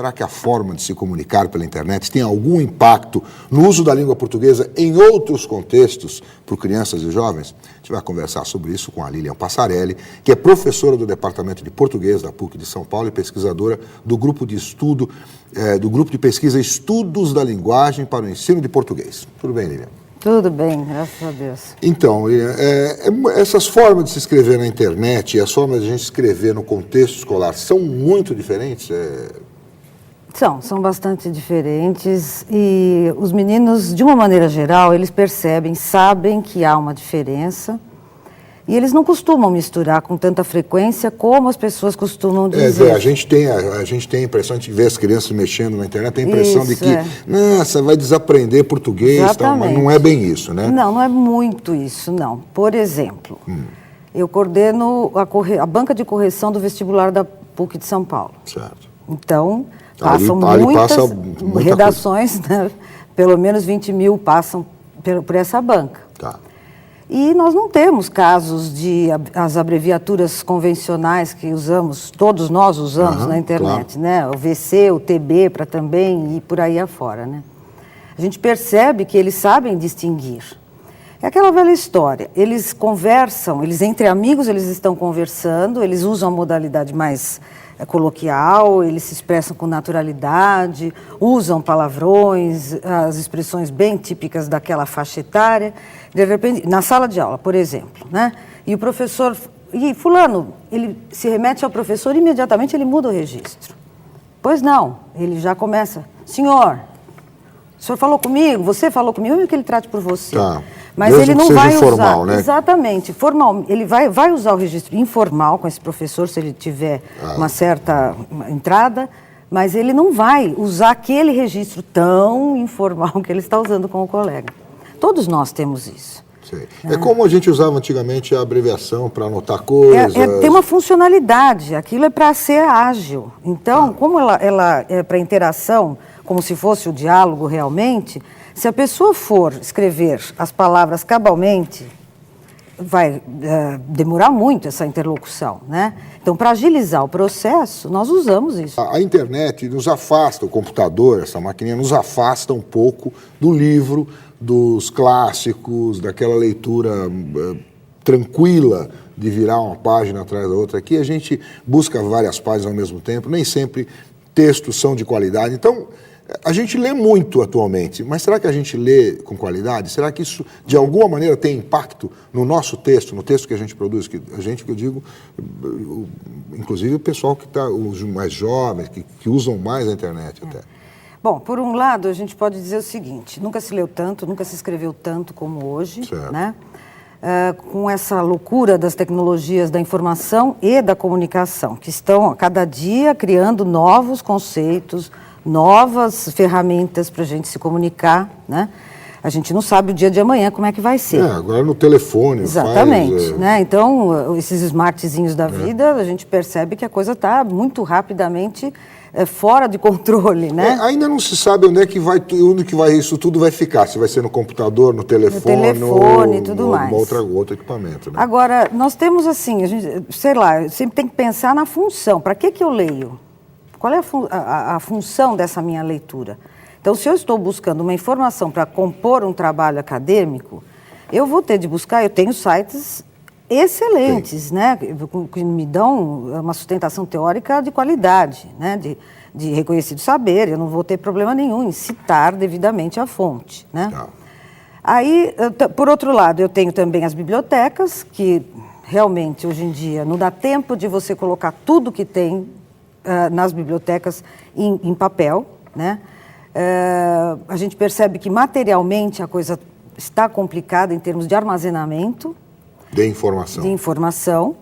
será que a forma de se comunicar pela internet tem algum impacto no uso da língua portuguesa em outros contextos para crianças e jovens? A gente vai conversar sobre isso com a Lilian Passarelli, que é professora do Departamento de Português da PUC de São Paulo e pesquisadora do grupo de estudo, do grupo de pesquisa Estudos da Linguagem para o Ensino de Português. Tudo bem, Lilian? Tudo bem, graças a Deus. Então, essas formas de se escrever na internet e as formas de a gente escrever no contexto escolar são muito diferentes? São bastante diferentes e os meninos, de uma maneira geral, eles percebem, sabem que há uma diferença e eles não costumam misturar com tanta frequência como as pessoas costumam dizer. A gente tem a impressão de ver as crianças mexendo na internet, tem a impressão de que, nossa, vai desaprender português, tal, mas não é bem isso, né? Não é muito isso, não. Por exemplo, eu coordeno a banca de correção do vestibular da PUC de São Paulo. Certo. Então, passam muitas redações, né? Pelo menos 20 mil passam por essa banca. Tá. E nós não temos casos de as abreviaturas convencionais que usamos, todos nós usamos na internet, claro, né? O VC, o TB para também e por aí afora, né? A gente percebe que eles sabem distinguir. É aquela velha história, eles conversam, entre amigos eles estão conversando, eles usam a modalidade mais coloquial, eles se expressam com naturalidade, usam palavrões, as expressões bem típicas daquela faixa etária. De repente, na sala de aula, por exemplo, né? E o professor, e fulano, ele se remete ao professor e imediatamente ele muda o registro. Pois não, ele já começa, senhor, o senhor falou comigo, você falou comigo, eu que ele trate por você. Tá. Mas mesmo ele não vai informal, usar, né? Exatamente, formal, ele vai usar o registro informal com esse professor, se ele tiver uma certa entrada, mas ele não vai usar aquele registro tão informal que ele está usando com o colega. Todos nós temos isso. Sei. É como a gente usava antigamente a abreviação para anotar coisas. Tem uma funcionalidade, aquilo é para ser ágil. Então, como ela é para interação, como se fosse o diálogo realmente, se a pessoa for escrever as palavras cabalmente, vai demorar muito essa interlocução, né? Então, para agilizar o processo, nós usamos isso. A internet nos afasta, o computador, essa maquininha, nos afasta um pouco do livro, dos clássicos, daquela leitura tranquila de virar uma página atrás da outra. Aqui a gente busca várias páginas ao mesmo tempo, nem sempre textos são de qualidade. Então, a gente lê muito atualmente, mas será que a gente lê com qualidade? Será que isso, de alguma maneira, tem impacto no nosso texto, no texto que a gente produz? Que eu digo, inclusive o pessoal que está, os mais jovens, que usam mais a internet até. Bom, por um lado, a gente pode dizer o seguinte, nunca se leu tanto, nunca se escreveu tanto como hoje, certo, né? Com essa loucura das tecnologias da informação e da comunicação, que estão a cada dia criando novos conceitos, novas ferramentas para a gente se comunicar, né? A gente não sabe o dia de amanhã como é que vai ser. Agora no telefone. Exatamente, né? Então, esses smartzinhos da vida, a gente percebe que a coisa está muito rapidamente fora de controle, né? Ainda não se sabe onde isso tudo vai ficar, se vai ser no computador, no telefone ou e tudo mais. Outro equipamento, né? Agora, nós temos assim, a gente, sei lá, sempre tem que pensar na função. Para que eu leio? Qual é a função dessa minha leitura? Então, se eu estou buscando uma informação para compor um trabalho acadêmico, eu vou ter de buscar, eu tenho sites excelentes, né, que me dão uma sustentação teórica de qualidade, né, de reconhecido saber, eu não vou ter problema nenhum em citar devidamente a fonte, né. Não. Aí, por outro lado, eu tenho também as bibliotecas, que realmente, hoje em dia, não dá tempo de você colocar tudo que tem nas bibliotecas em papel, né? A gente percebe que materialmente a coisa está complicada em termos de armazenamento. De informação.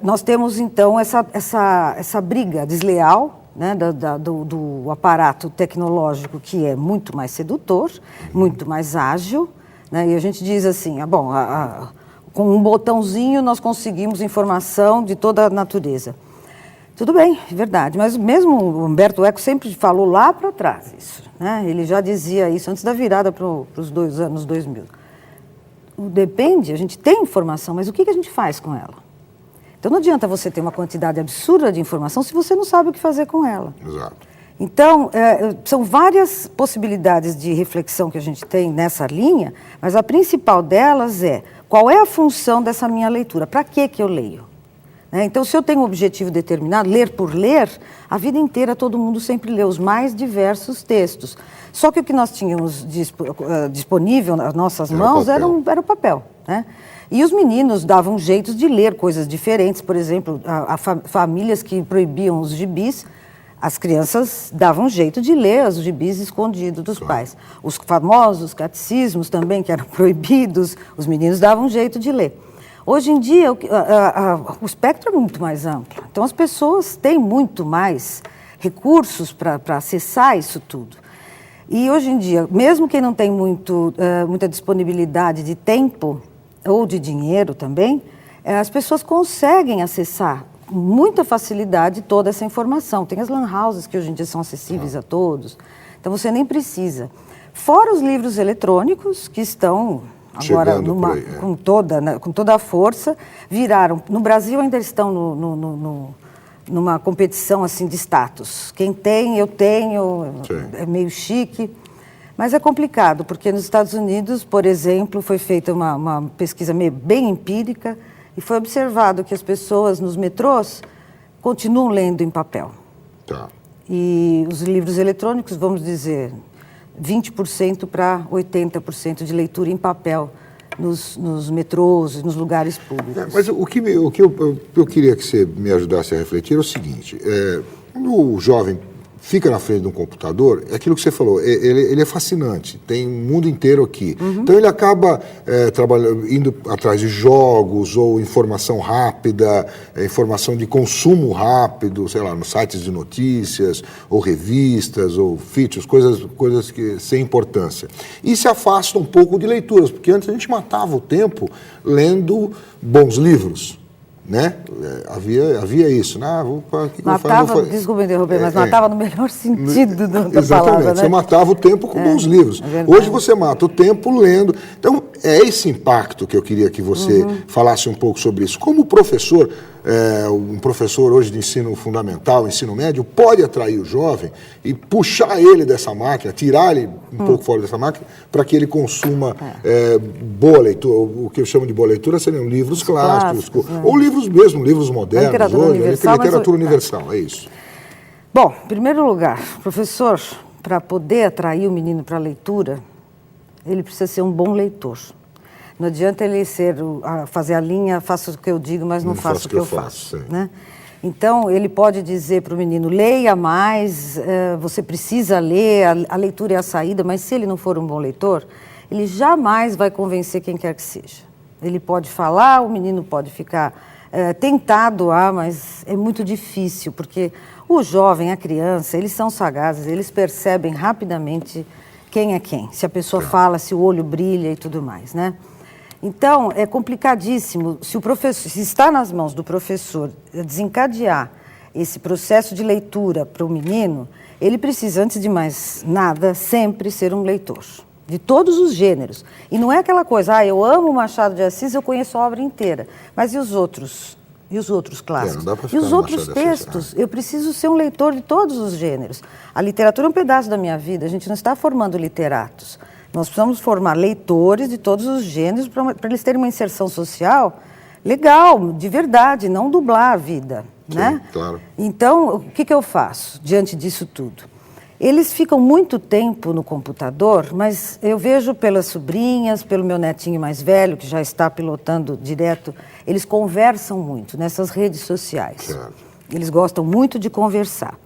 Nós temos, então, essa briga desleal, né, do aparato tecnológico, que é muito mais sedutor, muito mais ágil, né? E a gente diz assim, com um botãozinho nós conseguimos informação de toda a natureza. Tudo bem, é verdade, mas mesmo o Humberto Eco sempre falou lá para trás isso, né? Ele já dizia isso antes da virada para os anos 2000. Depende, a gente tem informação, mas o que a gente faz com ela? Então não adianta você ter uma quantidade absurda de informação se você não sabe o que fazer com ela. Exato. Então, são várias possibilidades de reflexão que a gente tem nessa linha, mas a principal delas é: qual é a função dessa minha leitura? Para que eu leio? Então, se eu tenho um objetivo determinado, ler por ler, a vida inteira todo mundo sempre lê os mais diversos textos. Só que o que nós tínhamos disponível nas nossas mãos era o papel. Né? E os meninos davam jeitos de ler coisas diferentes. Por exemplo, famílias que proibiam os gibis, as crianças davam jeito de ler os gibis escondidos dos pais. Os famosos catecismos também, que eram proibidos, os meninos davam jeito de ler. Hoje em dia, o espectro é muito mais amplo. Então, as pessoas têm muito mais recursos para acessar isso tudo. E, hoje em dia, mesmo quem não tem muita disponibilidade de tempo ou de dinheiro também, as pessoas conseguem acessar com muita facilidade toda essa informação. Tem as lan houses que hoje em dia são acessíveis a todos. Então, você nem precisa. Fora os livros eletrônicos, que estão agora com toda a força, viraram... No Brasil ainda estão numa competição assim, de status. Quem tem, eu tenho, é meio chique. Mas é complicado, porque nos Estados Unidos, por exemplo, foi feita uma pesquisa bem empírica, e foi observado que as pessoas nos metrôs continuam lendo em papel. Tá. E os livros eletrônicos, vamos dizer, 20% para 80% de leitura em papel nos metrôs, nos lugares públicos. Mas o que eu queria que você me ajudasse a refletir é o seguinte: quando o jovem fica na frente de um computador, é aquilo que você falou, ele é fascinante, tem um mundo inteiro aqui. Então ele acaba indo atrás de jogos ou informação rápida, informação de consumo rápido, sei lá, nos sites de notícias, ou revistas, ou features, coisas que, sem importância. E se afasta um pouco de leituras, porque antes a gente matava o tempo lendo bons livros. Né? Havia isso, né? Desculpa me interromper, mas matava no melhor sentido da exatamente, palavra, né? Você matava o tempo com bons livros. Hoje você mata o tempo lendo. Então, é esse impacto que eu queria que você falasse um pouco sobre isso. Como professor, um professor hoje de ensino fundamental, ensino médio, pode atrair o jovem e puxar ele dessa máquina, tirar ele um pouco fora dessa máquina, para que ele consuma boa leitura. O que eu chamo de boa leitura seriam livros clássicos, ou livros mesmo, livros modernos, literatura universal, é isso. Bom, em primeiro lugar, professor, para poder atrair o menino para a leitura, ele precisa ser um bom leitor. Não adianta ele fazer a linha, faça o que eu digo, mas não faça o que eu faço. Né? Então, ele pode dizer para o menino, leia mais, você precisa ler, a leitura é a saída, mas se ele não for um bom leitor, ele jamais vai convencer quem quer que seja. Ele pode falar, o menino pode ficar tentado mas é muito difícil, porque o jovem, a criança, eles são sagazes, eles percebem rapidamente quem é quem, se a pessoa fala, se o olho brilha e tudo mais, né? Então, é complicadíssimo, se está nas mãos do professor desencadear esse processo de leitura para o menino, ele precisa, antes de mais nada, sempre ser um leitor, de todos os gêneros. E não é aquela coisa, eu amo Machado de Assis, eu conheço a obra inteira, mas e os outros? E os outros clássicos? E os outros textos? Eu preciso ser um leitor de todos os gêneros. A literatura é um pedaço da minha vida, a gente não está formando literatos. Nós precisamos formar leitores de todos os gêneros para eles terem uma inserção social legal, de verdade, não dublar a vida. Sim, né? Claro. Então, o que eu faço diante disso tudo? Eles ficam muito tempo no computador, mas eu vejo pelas sobrinhas, pelo meu netinho mais velho, que já está pilotando direto, eles conversam muito nessas redes sociais. Certo. Eles gostam muito de conversar.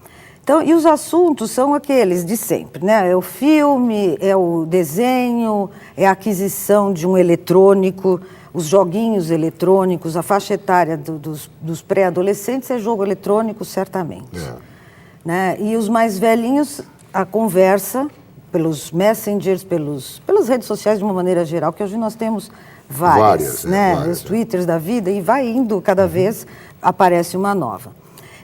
Então, e os assuntos são aqueles de sempre, né? É o filme, é o desenho, é a aquisição de um eletrônico, os joguinhos eletrônicos, a faixa etária dos pré-adolescentes é jogo eletrônico, certamente. Né? E os mais velhinhos, a conversa pelos messengers, pelas redes sociais de uma maneira geral, que hoje nós temos várias, né? Os twitters da vida, e vai indo, cada vez aparece uma nova.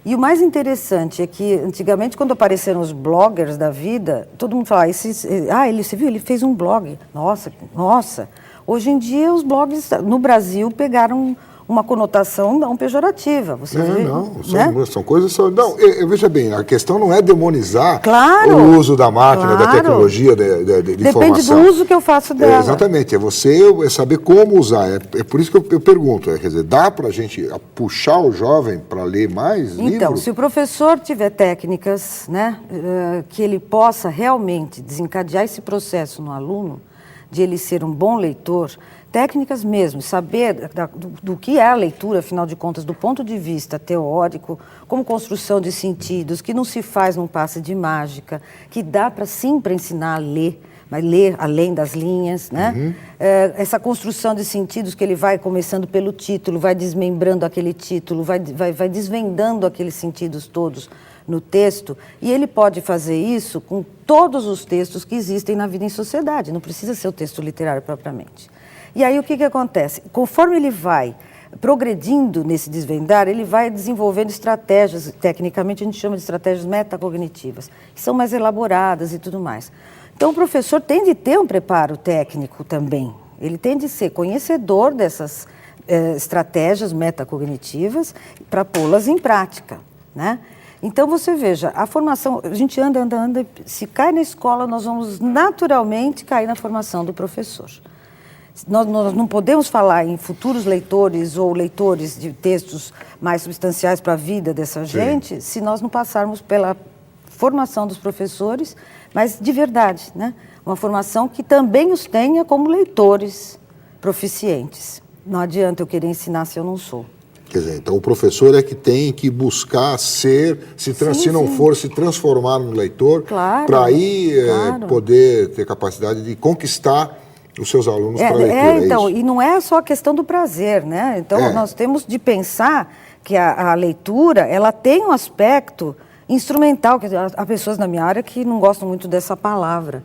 E o mais interessante é que, antigamente, quando apareceram os bloggers da vida, todo mundo falava, você viu, ele fez um blog. Nossa. Hoje em dia, os blogs no Brasil pegaram uma conotação não pejorativa. Você vê, Não, né? são coisas... Não, veja bem, a questão não é demonizar Claro, o uso da máquina, da claro. tecnologia, de Depende informação. do uso que eu faço dela. Exatamente, é saber como usar. É por isso que eu pergunto, quer dizer, dá para a gente puxar o jovem para ler mais Então, livro? se o professor tiver técnicas, né, que ele possa realmente desencadear esse processo no aluno, de ele ser um bom leitor, técnicas mesmo, saber do que é a leitura, afinal de contas, do ponto de vista teórico, como construção de sentidos, que não se faz num passe de mágica, que dá para sim para ensinar a ler, mas ler além das linhas, né? Essa construção de sentidos que ele vai começando pelo título, vai desmembrando aquele título, vai desvendando aqueles sentidos todos no texto, e ele pode fazer isso com todos os textos que existem na vida em sociedade, não precisa ser o texto literário propriamente. E aí o que acontece? Conforme ele vai progredindo nesse desvendar, ele vai desenvolvendo estratégias, tecnicamente a gente chama de estratégias metacognitivas, que são mais elaboradas e tudo mais. Então o professor tem de ter um preparo técnico também, ele tem de ser conhecedor dessas estratégias metacognitivas para pô-las em prática, né? Então você veja, a formação, a gente anda, se cai na escola nós vamos naturalmente cair na formação do professor. Nós não podemos falar em futuros leitores ou leitores de textos mais substanciais para a vida dessa gente, se nós não passarmos pela formação dos professores, mas de verdade, né? Uma formação que também os tenha como leitores proficientes. Não adianta eu querer ensinar se eu não sou. Quer dizer, então o professor é que tem que buscar ser, se não for, se transformar no leitor, para aí poder ter capacidade de conquistar os seus alunos para a leitura. Então, e não é só a questão do prazer, né? Então, nós temos de pensar que a leitura, ela tem um aspecto instrumental, que há pessoas na minha área que não gostam muito dessa palavra,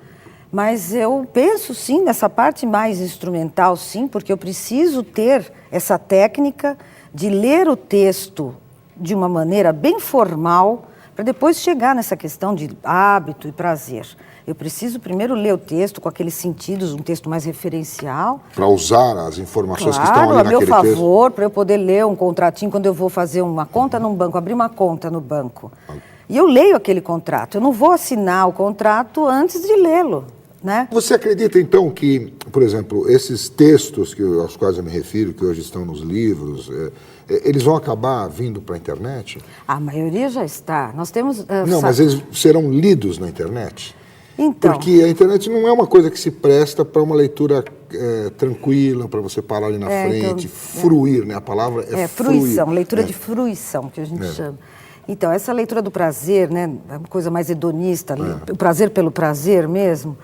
mas eu penso sim nessa parte mais instrumental, sim, porque eu preciso ter essa técnica de ler o texto de uma maneira bem formal, para depois chegar nessa questão de hábito e prazer. Eu preciso primeiro ler o texto com aqueles sentidos, um texto mais referencial. Para usar as informações que estão ali naquele texto. Claro, a meu favor, para eu poder ler um contratinho quando eu vou fazer uma conta num banco, abrir uma conta no banco. E eu leio aquele contrato, eu não vou assinar o contrato antes de lê-lo, né? Você acredita, então, que, por exemplo, esses textos aos quais eu me refiro, que hoje estão nos livros, eles vão acabar vindo para a internet? A maioria já está. Nós temos... Não, mas eles serão lidos na internet? Então, porque a internet não é uma coisa que se presta para uma leitura tranquila, para você parar ali na frente, fruir, né? A palavra é fruição, fruir. Leitura de fruição, que a gente chama. Então, essa leitura do prazer, né? Uma coisa mais hedonista, o prazer pelo prazer mesmo.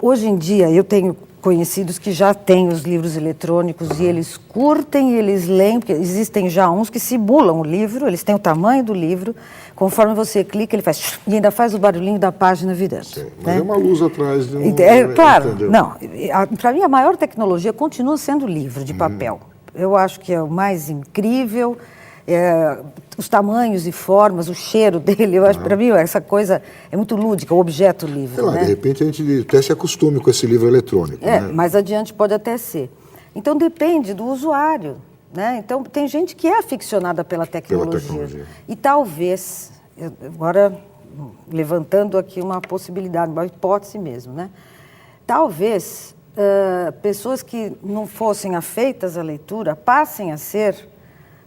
Hoje em dia, eu tenho conhecidos que já têm os livros eletrônicos e eles curtem, eles leem, porque existem já uns que simulam o livro, eles têm o tamanho do livro, conforme você clica, ele faz e ainda faz o barulhinho da página virando. Mas é uma luz atrás de um... Claro, não. Para mim, a maior tecnologia continua sendo o livro de papel. Eu acho que é o mais incrível, os tamanhos e formas, o cheiro dele, eu acho, para mim, essa coisa é muito lúdica, o objeto livre. Sei lá, né? De repente a gente até se acostume com esse livro eletrônico. Mais adiante pode até ser. Então depende do usuário, né? Então tem gente que é aficionada pela tecnologia. E talvez, agora levantando aqui uma possibilidade, uma hipótese mesmo, né? Talvez pessoas que não fossem afeitas à leitura passem a ser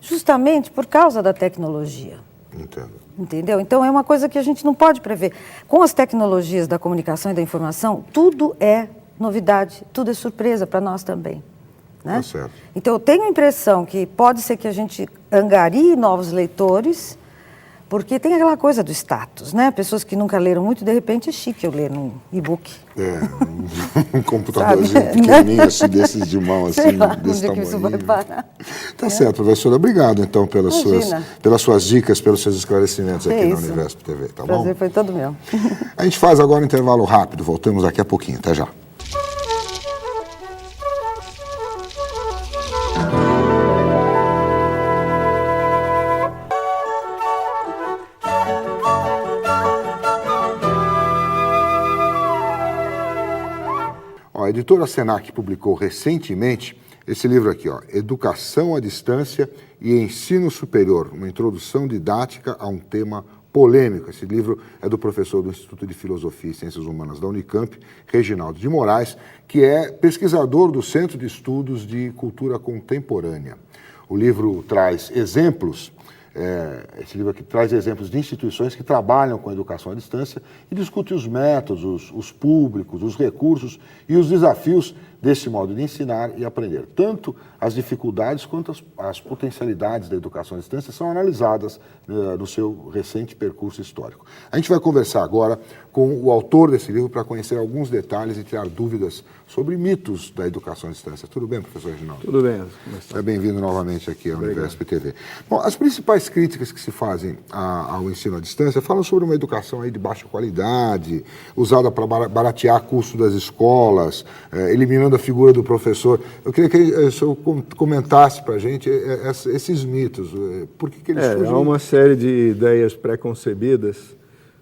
justamente por causa da tecnologia. Entendo. Entendeu? Então é uma coisa que a gente não pode prever. Com as tecnologias da comunicação e da informação, tudo é novidade, tudo é surpresa para nós também. Né? Tá certo. Então eu tenho a impressão que pode ser que a gente angarie novos leitores, porque tem aquela coisa do status, né? Pessoas que nunca leram muito, de repente é chique eu ler num e-book. Um computadorzinho pequenininho, assim, desses de mão, assim, desse tamanho. Isso vai parar. Tá certo, professora. Obrigado, então, pelas suas dicas, pelos seus esclarecimentos aqui na Univesp TV, tá bom? O prazer foi todo meu. A gente faz agora um intervalo rápido, voltamos daqui a pouquinho, até já. A editora Senac publicou recentemente Esse livro aqui, ó, Educação à Distância e Ensino Superior, uma introdução didática a um tema polêmico. Esse livro é do professor do Instituto de Filosofia e Ciências Humanas da Unicamp, Reginaldo de Moraes, que é pesquisador do Centro de Estudos de Cultura Contemporânea. O livro traz exemplos, esse livro aqui traz exemplos de instituições que trabalham com a educação à distância e discute os métodos, os públicos, os recursos e os desafios desse modo de ensinar e aprender. Tanto as dificuldades quanto as potencialidades da educação à distância são analisadas no seu recente percurso histórico. A gente vai conversar agora com o autor desse livro para conhecer alguns detalhes e tirar dúvidas sobre mitos da educação à distância. Tudo bem, professor Reginaldo? Tudo bem. É bem-vindo novamente aqui ao Univesp TV. Bom, as principais críticas que se fazem ao ensino à distância falam sobre uma educação aí de baixa qualidade, usada para baratear custo das escolas, eliminando a figura do professor. Eu queria que o senhor comentasse para a gente esses mitos. Por que eles surgem? Há uma série de ideias pré-concebidas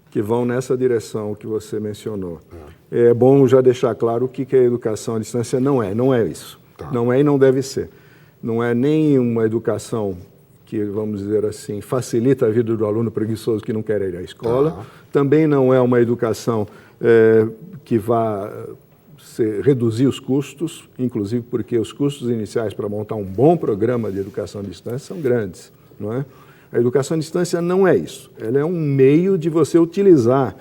que vão nessa direção que você mencionou. É bom já deixar claro o que a educação à distância não é isso. Tá. Não é e não deve ser. Não é nem uma educação que, vamos dizer assim, facilita a vida do aluno preguiçoso que não quer ir à escola. Tá. Também não é uma educação que vá reduzir os custos, inclusive porque os custos iniciais para montar um bom programa de educação à distância são grandes, não é? A educação à distância não é isso. Ela é um meio de você utilizar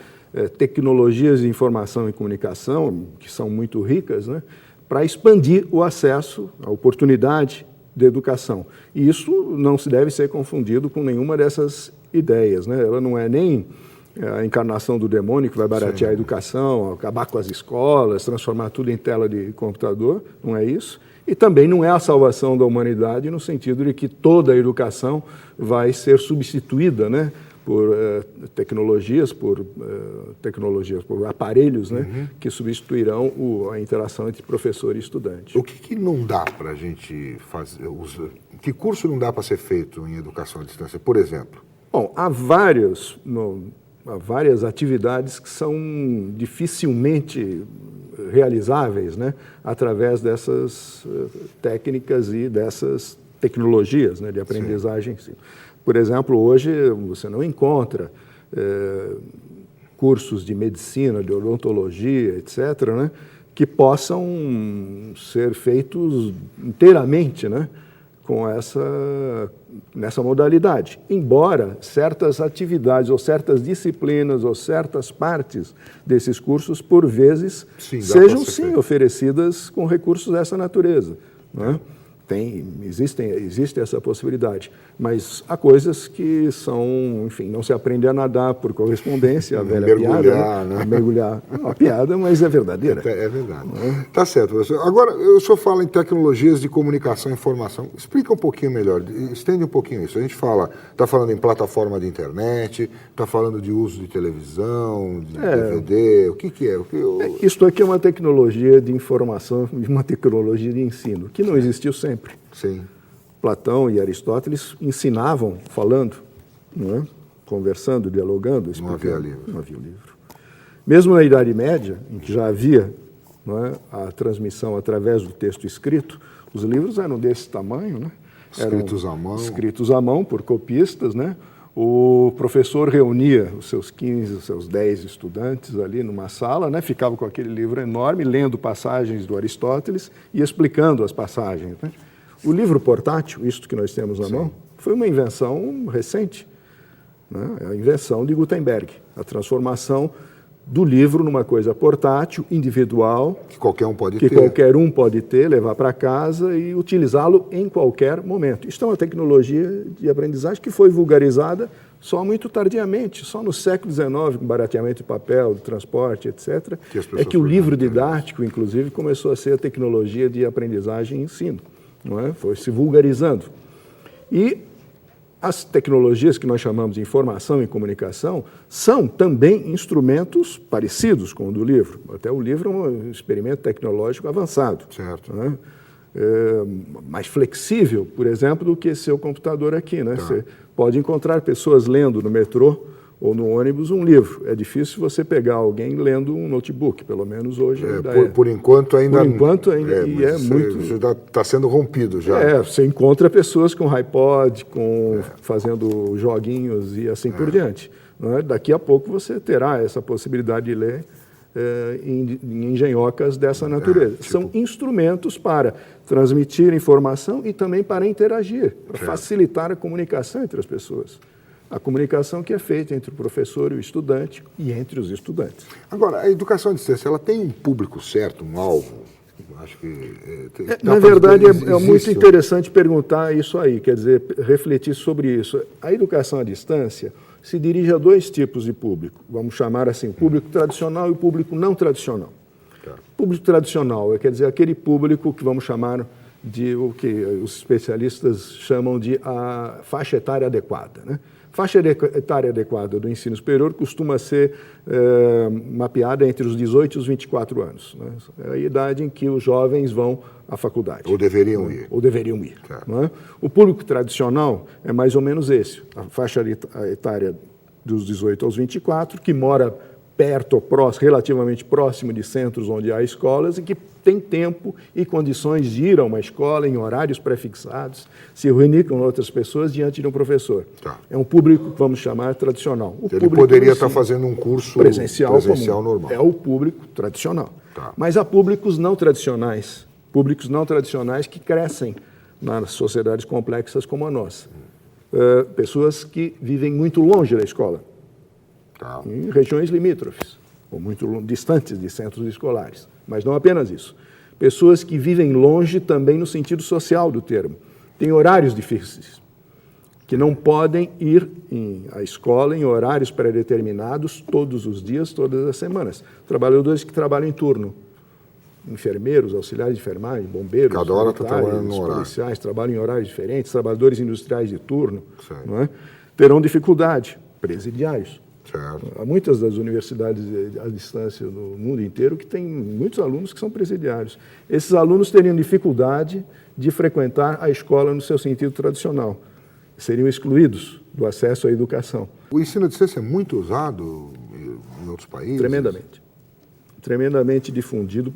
tecnologias de informação e comunicação, que são muito ricas, né, para expandir o acesso, a oportunidade de educação. E isso não se deve ser confundido com nenhuma dessas ideias, né? Ela não é nem a encarnação do demônio que vai baratear a educação, acabar com as escolas, transformar tudo em tela de computador, não é isso. E também não é a salvação da humanidade no sentido de que toda a educação vai ser substituída, né, por tecnologias, por aparelhos, né, que substituirão a interação entre professor e estudante. O que não dá para a gente fazer? Que curso não dá para ser feito em educação à distância, por exemplo? Bom, há várias atividades que são dificilmente realizáveis, né, através dessas técnicas e dessas tecnologias, né, de aprendizagem. Sim. Por exemplo, hoje você não encontra cursos de medicina, de odontologia, etc., né, que possam ser feitos inteiramente, né, nessa modalidade, embora certas atividades ou certas disciplinas ou certas partes desses cursos, por vezes, sejam sim oferecidas com recursos dessa natureza, né? Existe essa possibilidade, mas há coisas que são, enfim, não se aprende a nadar por correspondência, a velha mergulhar, piada, né? Mergulhar. É uma piada, mas é verdadeira. É verdade. Tá certo, professor. Agora, o senhor fala em tecnologias de comunicação e informação. Explica um pouquinho melhor, estende um pouquinho isso. A gente está falando em plataforma de internet, está falando de uso de televisão, de DVD, o que é? Isto aqui é uma tecnologia de informação e uma tecnologia de ensino, que não existiu sempre. Sim. Platão e Aristóteles ensinavam falando, não é? Conversando, dialogando, explicando. Não havia livro. Não havia livro. Mesmo na Idade Média, em que já havia, não é, a transmissão através do texto escrito, os livros eram desse tamanho, né? Escritos à mão. Escritos à mão por copistas, né? O professor reunia os seus 15, os seus 10 estudantes ali numa sala, né? Ficava com aquele livro enorme, lendo passagens do Aristóteles e explicando as passagens, né? O livro portátil, isto que nós temos na mão, foi uma invenção recente, né? É a invenção de Gutenberg, a transformação do livro numa coisa portátil, individual, que qualquer um pode ter, levar para casa e utilizá-lo em qualquer momento. Isto é uma tecnologia de aprendizagem que foi vulgarizada só muito tardiamente, só no século XIX, com barateamento de papel, de transporte, etc., que o livro didático, inclusive, começou a ser a tecnologia de aprendizagem e ensino, não é? Foi se vulgarizando. E as tecnologias que nós chamamos de informação e comunicação são também instrumentos parecidos com o do livro. Até o livro é um experimento tecnológico avançado. Certo. Né? Mais flexível, por exemplo, do que esse seu computador aqui, né? Tá. Você pode encontrar pessoas lendo no metrô ou no ônibus um livro. É difícil você pegar alguém lendo um notebook, pelo menos hoje ainda por enquanto ainda... Por enquanto ainda, e é muito... Isso está sendo rompido já. Você encontra pessoas com iPod, fazendo joguinhos e assim por diante. Não é? Daqui a pouco você terá essa possibilidade de ler em engenhocas dessa natureza. São instrumentos para transmitir informação e também para interagir, para facilitar a comunicação entre as pessoas. A comunicação que é feita entre o professor e o estudante e entre os estudantes. Agora, a educação à distância, ela tem um público certo, um alvo? Acho que... Na verdade, é muito interessante perguntar isso aí, quer dizer, refletir sobre isso. A educação à distância se dirige a dois tipos de público, vamos chamar assim, o público tradicional e o público não tradicional. Tá. Público tradicional, quer dizer, aquele público que vamos chamar de o que os especialistas chamam de a faixa etária adequada, né? Faixa etária adequada do ensino superior costuma ser mapeada entre os 18 e os 24 anos. Né? É a idade em que os jovens vão à faculdade. Ou deveriam ir. Ou deveriam ir. Claro. Né? O público tradicional é mais ou menos esse. A faixa etária dos 18 aos 24, que mora perto ou relativamente próximo de centros onde há escolas e que tem tempo e condições de ir a uma escola em horários prefixados, se reunir com outras pessoas diante de um professor. Tá. É um público que vamos chamar tradicional. Ele poderia estar fazendo um curso presencial normal. É o público tradicional. Tá. Mas há públicos não tradicionais que crescem nas sociedades complexas como a nossa. Pessoas que vivem muito longe da escola. Tá. Em regiões limítrofes, ou muito distantes de centros escolares. Mas não apenas isso. Pessoas que vivem longe também no sentido social do termo. Têm horários difíceis, que não podem ir à escola em horários pré-determinados todos os dias, todas as semanas. Trabalhadores que trabalham em turno. Enfermeiros, auxiliares de enfermagem, bombeiros, cada hora está trabalhando no horário. Policiais trabalham em horários diferentes, trabalhadores industriais de turno, não é? Terão dificuldade, presidiários. Certo. Há muitas das universidades à distância no mundo inteiro que têm muitos alunos que são presidiários. Esses alunos teriam dificuldade de frequentar a escola no seu sentido tradicional. Seriam excluídos do acesso à educação. O ensino à distância é muito usado em outros países? Tremendamente. Tremendamente difundido.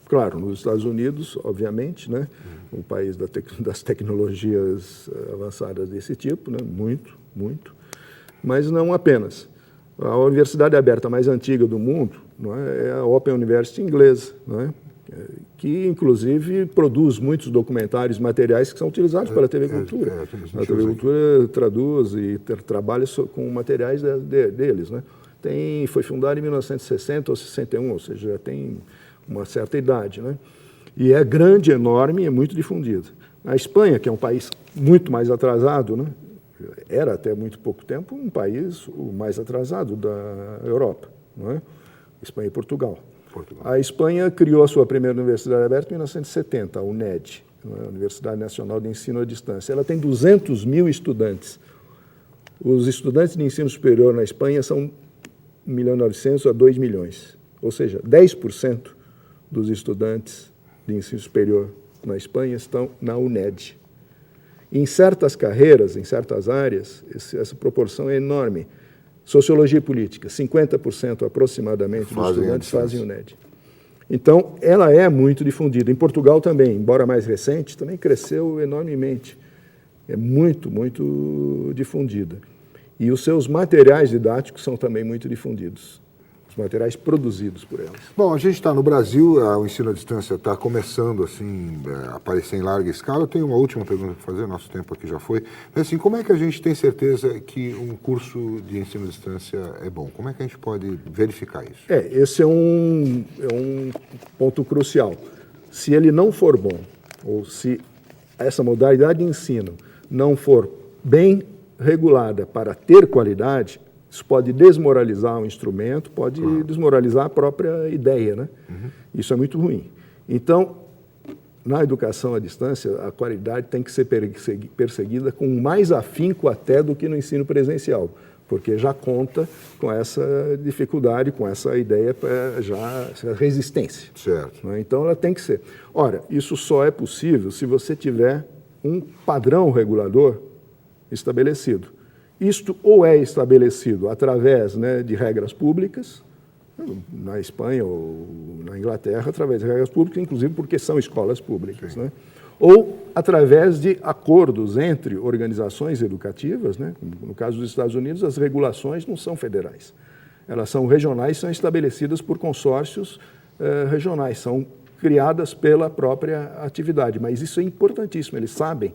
Claro, nos Estados Unidos, obviamente, né? Um país das tecnologias avançadas desse tipo, né? Muito. Mas não apenas. A universidade aberta mais antiga do mundo, não é a Open University inglesa, não é? Que, inclusive, produz muitos documentários materiais que são utilizados pela TV Cultura. A TV Cultura traduz e trabalha com materiais deles. Né? Foi fundada em 1960 ou 61, ou seja, já tem uma certa idade. Né? E é grande, enorme e é muito difundida. A Espanha, que é um país muito mais atrasado, né? Era até muito pouco tempo um país o mais atrasado da Europa, não é? Espanha e Portugal. A Espanha criou a sua primeira universidade aberta em 1970, a UNED, a Universidade Nacional de Ensino à Distância. Ela tem 200 mil estudantes. Os estudantes de ensino superior na Espanha são 1.900.000 a 2 milhões. Ou seja, 10% dos estudantes de ensino superior na Espanha estão na UNED. Em certas carreiras, em certas áreas, essa proporção é enorme. Sociologia e política, 50% aproximadamente dos estudantes fazem UNED. Então, ela é muito difundida. Em Portugal também, embora mais recente, também cresceu enormemente. É muito difundida. E os seus materiais didáticos são também muito difundidos. Os materiais produzidos por elas. Bom, a gente está no Brasil, o ensino à distância está começando assim, a aparecer em larga escala. Eu tenho uma última pergunta para fazer, nosso tempo aqui já foi. Mas, assim, como é que a gente tem certeza que um curso de ensino à distância é bom? Como é que a gente pode verificar isso? Esse é um ponto crucial. Se ele não for bom, ou se essa modalidade de ensino não for bem regulada para ter qualidade, isso pode desmoralizar o instrumento, pode desmoralizar a própria ideia, né? Isso é muito ruim. Então, na educação à distância, a qualidade tem que ser perseguida com mais afinco até do que no ensino presencial, porque já conta com essa dificuldade, com essa ideia, essa resistência. Certo. Né? Então, ela tem que ser. Ora, isso só é possível se você tiver um padrão regulador estabelecido, Isto ou é estabelecido através, né, de regras públicas, na Espanha ou na Inglaterra, através de regras públicas, inclusive porque são escolas públicas, né? Ou através de acordos entre organizações educativas, né? No caso dos Estados Unidos, as regulações não são federais. Elas são regionais, são estabelecidas por consórcios regionais, são criadas pela própria atividade. Mas isso é importantíssimo, eles sabem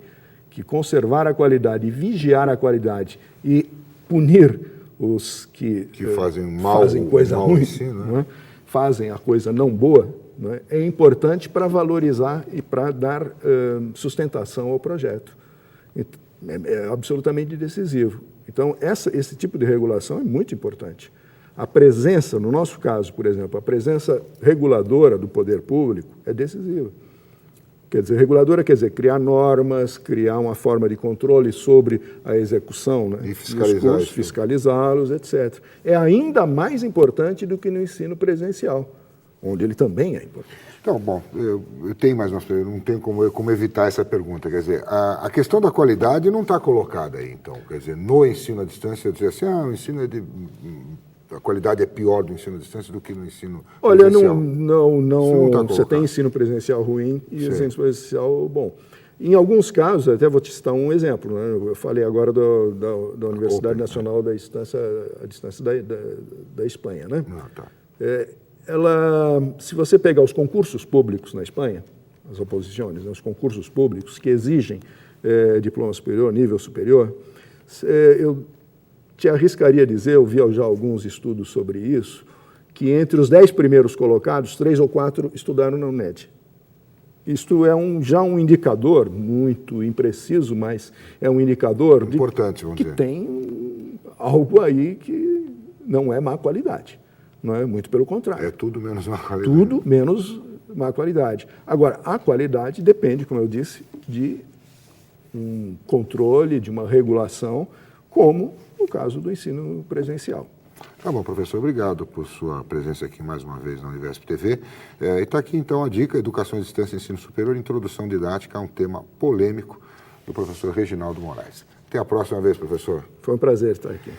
que conservar a qualidade, vigiar a qualidade e punir os que fazem mal, fazem coisa mal ruim, ensino, né? Fazem a coisa não boa, né? É importante para valorizar e para dar sustentação ao projeto. É absolutamente decisivo. Então, esse tipo de regulação é muito importante. A presença, no nosso caso, por exemplo, a presença reguladora do poder público é decisiva. Quer dizer, reguladora quer dizer criar normas, criar uma forma de controle sobre a execução, né? E fiscalizá-los, etc. É ainda mais importante do que no ensino presencial, onde ele também é importante. Então, bom, eu tenho mais uma pergunta, não tem como evitar essa pergunta. Quer dizer, a questão da qualidade não está colocada aí, então. Quer dizer, no ensino à distância, dizer assim, o ensino a qualidade é pior do ensino à distância do que no ensino presencial. Olha, não tá você tem ensino presencial ruim e Sim. ensino presencial bom. Em alguns casos, até vou te citar um exemplo, né? Eu falei agora da Universidade Nacional da Distância, a distância da Espanha, né? Tá. Se você pegar os concursos públicos na Espanha, as oposições, né, os concursos públicos que exigem diploma superior, nível superior, eu te arriscaria a dizer, eu vi já alguns estudos sobre isso, que entre os 10 primeiros colocados, 3 ou 4 estudaram na UNED. Isto é já um indicador, muito impreciso, mas é um indicador importante, que tem algo aí que não é má qualidade. Não é? Muito pelo contrário. É tudo menos má qualidade. Tudo menos má qualidade. Agora, a qualidade depende, como eu disse, de um controle, de uma regulação, como no caso do ensino presencial. Tá bom, professor, obrigado por sua presença aqui mais uma vez na Univesp TV. E está aqui então a dica, Educação à Distância e Ensino Superior, Introdução Didática, um tema polêmico do professor Reginaldo Moraes. Até a próxima vez, professor. Foi um prazer estar aqui.